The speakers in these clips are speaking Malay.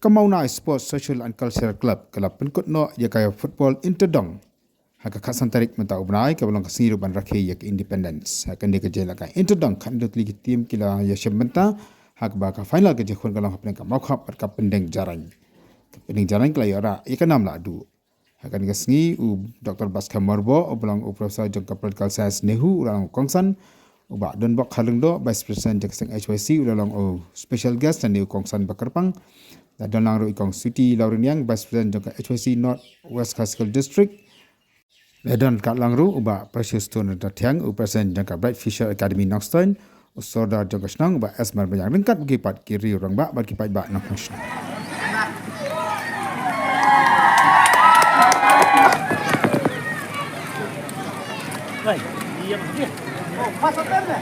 Kamauna Sports Social and Cultural Club kelab penkut no ya kaya football interdong haka khasan tarik menta ubnai ka belong kasiru ban rakhe ya independence haka ne kejela ka interdong kan dot ligi tim kila ya shementa haka ba ka final ke jekhon kalong hapne ka makhap ka pendeng jarang kala yara ya nam la du haka ne sngi u Dr. Baska Marbo oblong u Professor Jogka Political Science Nehu ulang kongsan uba don bok halungdo Vice President Jakseng HYC ulang o special guest dan kongsan bakarpang dan lang ro ikong Suti Lauren Yang Vice President jangka HYC North West Classical District dan kat lang ro uba Precious Stone Tiang u President jangka Bright Fisher Academy Knoxton usorda jangka Snang uba Esmar Bayang lengkat bagi pat kiri orang ba bagi pat ba nak function. Baik, dia pergi. Oh, masuk sana.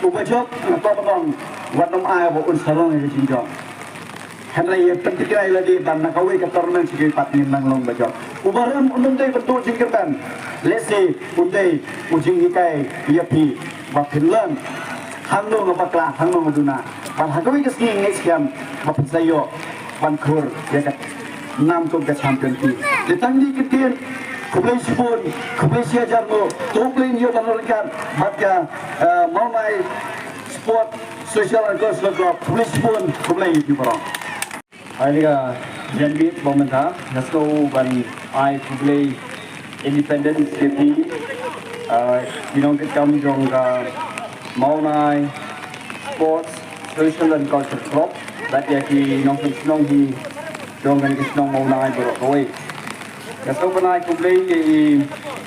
Upajok atau penong wadam ayah bukan sarong yang cinjau. Henry pentingnya lagi dan nak kawin ke turnamen sikit patni nang long bajok. Ubaran untai betul jingkirkan. Let's say untai ujing ikai iapi bapinlan. Hangno ngapaklah hangno maduna. Ban hakawin ke sini ngeskiam bapisayo bankur ya kat 6 tu ke champion ti. Ditanggi kitin Kublai Sipun, Kublai Siajarno, Toplin yo tanurkan harga Maunai Sport Social and Cultural Club, Kublai Sipun, Kublai itu barang. Ailiga Janbit Bomenta, Nasko ban I Kublai Independence City, Dinong Kam Jong Maunai Sports Social and Cultural Club, that yaki Nong Snong hi Jong kan Snong Maunai Borokoi. Nasko ban I Kublai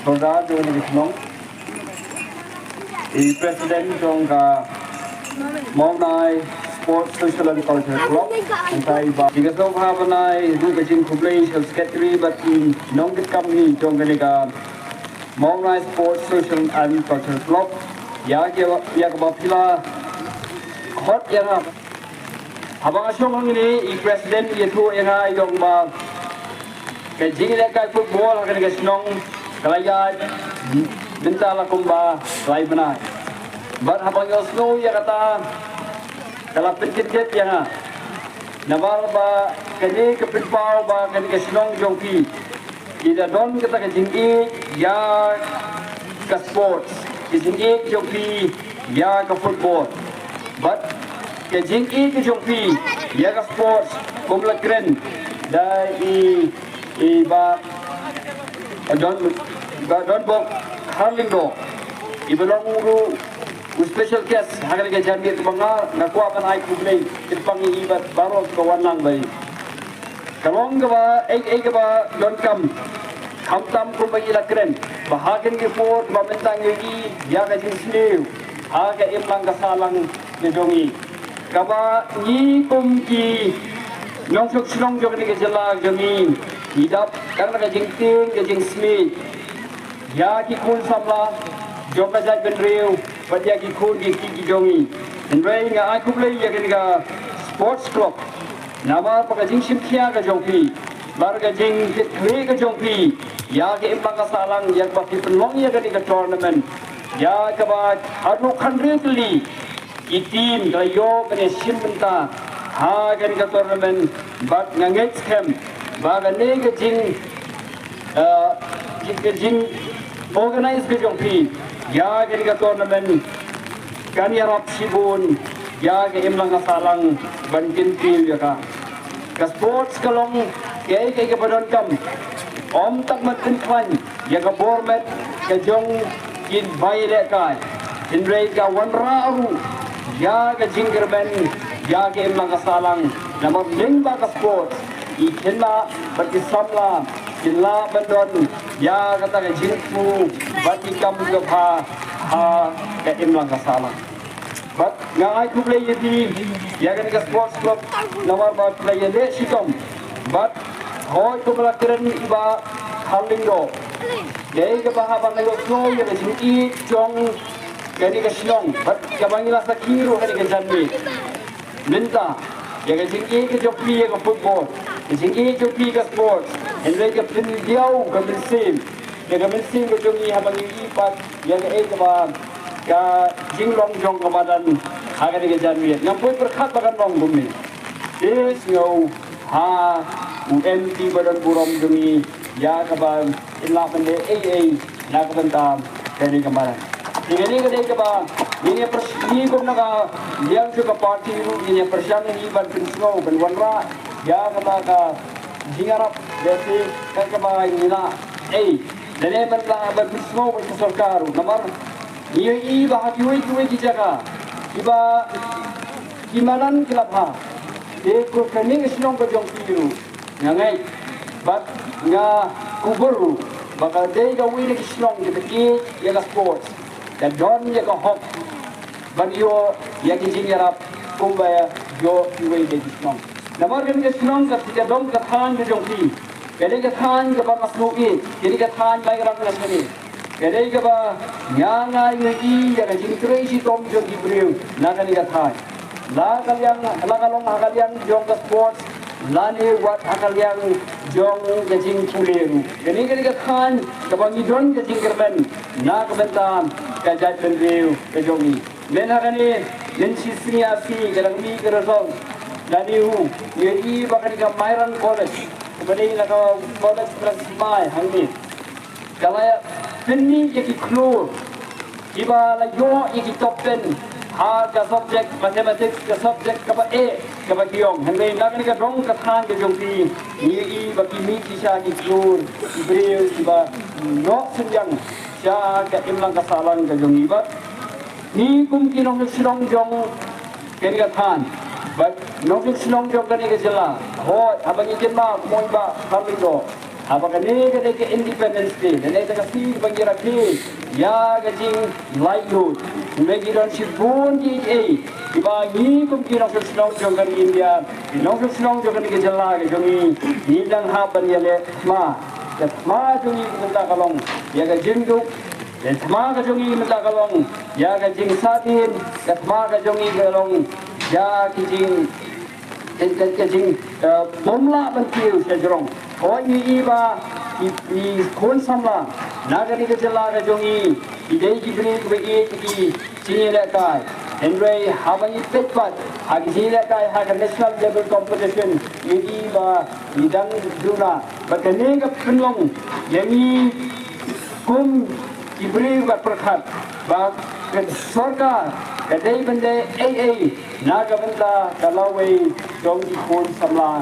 Soda Jong kan Snong, President Jong Maunai Sports Social and Cultural Club. Antay ba? Because of habanay Rugajin Kublai Secretary but in Nongkit Company Jong kan Maunai Sports Social and Cultural Club. Ya kapila hot yang abang asyong ini President itu yang ayong ba kajing lekay football akan kasnong kalayat bintala kumba kalay banay. But habang yosno ya kata kalapit kit yang nabar ba kani kapitpao ba kani kasnong jongki ida don kita kajing ya ka sports kajing jongki ya ka football but kajing ka jongki ya ka sports kumlakren dai ba don bok harling do ibelong uru special guest hagal ke jangi tubanga nakwa ban ai kublai itpangi ibat baro kawanang bai kalong ba ek ba don kam tam ko bai lakren bahagen ke port bamentang yi ya ga jinsliu aga imlang kasalang nedongi kaba ni kumki nong sok sinong jog ni ke jala jami idap karena ke jingting ke jingsli ya ki kun samla jog ka jai benriu badia ki kun ki jongi enrai nga ai kublai ya ga sports club nama pa jing simkhia ga jongpi bar ga jing kri ga jongpi ya ke impang ka salang ya ba ki penlong ya ga tournament ya ka ba anu khandri itim ga yo ga simbenta ha ga tournament bat ngangets kem ba ga ne ga jing organize ga jongpi ya ga tournament kan yarap sibun ya ke imlang asalang bankin pil ya ka sports kalong ke badon kam om tak matin kwan ya ka bormet ke jong in baile kai in rei ka wanra aru ya ke jingkerben ya ke imlang kasalang nama lingba ka sport ikenla berkisamla kinla bandon ya kata ke jingku batikam ke ha ke imlang kasalang but ngai ku play yeti ya ke sports club nama ba play le sikom but hoy tu belakran iba Harlindo jadi ke bahaba ngelo snow ya ke jinki jong kani ke silong but kabangila sa kiro kani ke janmi minta ya ke jinki ke jopi ke football ke jinki jopi ke sports endre ke pindiau ke minsim ya ke minsim ke jongi habangi ipat ya ke ba ka jinglong jong ke badan agani ke janmi ngampoi berkat bagan long bumi is ngau ha UMT badan burom jongi ya kaban illa bende AA na kabantam kani kamaran ini kadai kaba ini persini ko naga liang juga parti ini persiang ini ban pinsno ban wanra ya kata ka jingarap jadi kan kaba ini na dene ban pinsno ban sarkar namar ini bahagi wei ki jaga iba kimanan kilapha ko kani isnong ko jong kiru ngai but nga kuburu baka dei ga wini kisnong di ya ga sports da don ya ga hop ban yo ya ki jingarap kumbaya yo iwe de kisnong namar ga kisnong ka tiga dom ka than ga jongki gade ga than ga ba masnuki gade ga than bai ram na sani gade ga ba nya ngai ngi ya ga jingkrei si tom jongki briu na ga ni ga than la kalong hakaliang jong ga sports lani wat hakaliang jong gajing puleru gani ka khan kabangi don gajing kerben na kabentam kajat benreu kajongi mena gani nen sisni asi garangmi garasong lani hu yei bakari ka mairan college bani na ka college plus mai hangni kalaya penni yeki klur iba la yo yeki top 10 ka subject mathematics ka subject ka A ka giong hangay nagani ka dong ka than ka jongti ni baki mi kisha ki klur ibreu iba no sunjang sya ka imlang ka salang ka jong iba ni kum kinong silong jong kani ka than but no silong jong kani ka jala ho abangi kinma mo ba Harlindo abagani ka de independence day ne ta ka si bangira ki ya gajing livelihood megiran si bun di iba ni kum ki nok snong jong kan India nok snong jong kan ke jala ke jongi ni dang ha ban ya le ma jongi minta kalong ya ga jingdu dan ma ga jongi minta kalong ya ga jing satin ma ga jongi kalong ya ki jing ke jing bomla ban kiu se jrong oh iba i kon samla nagari ke jala ga jongi idei ki bri ke ki sini kai Andre habangi petpat hagi sini kai haga national level competition ini ba idang duna bakane ga penlong yangi kum ibri ga perkhat ba sarkar kadai bende AA naga benda kalau jong di kon samla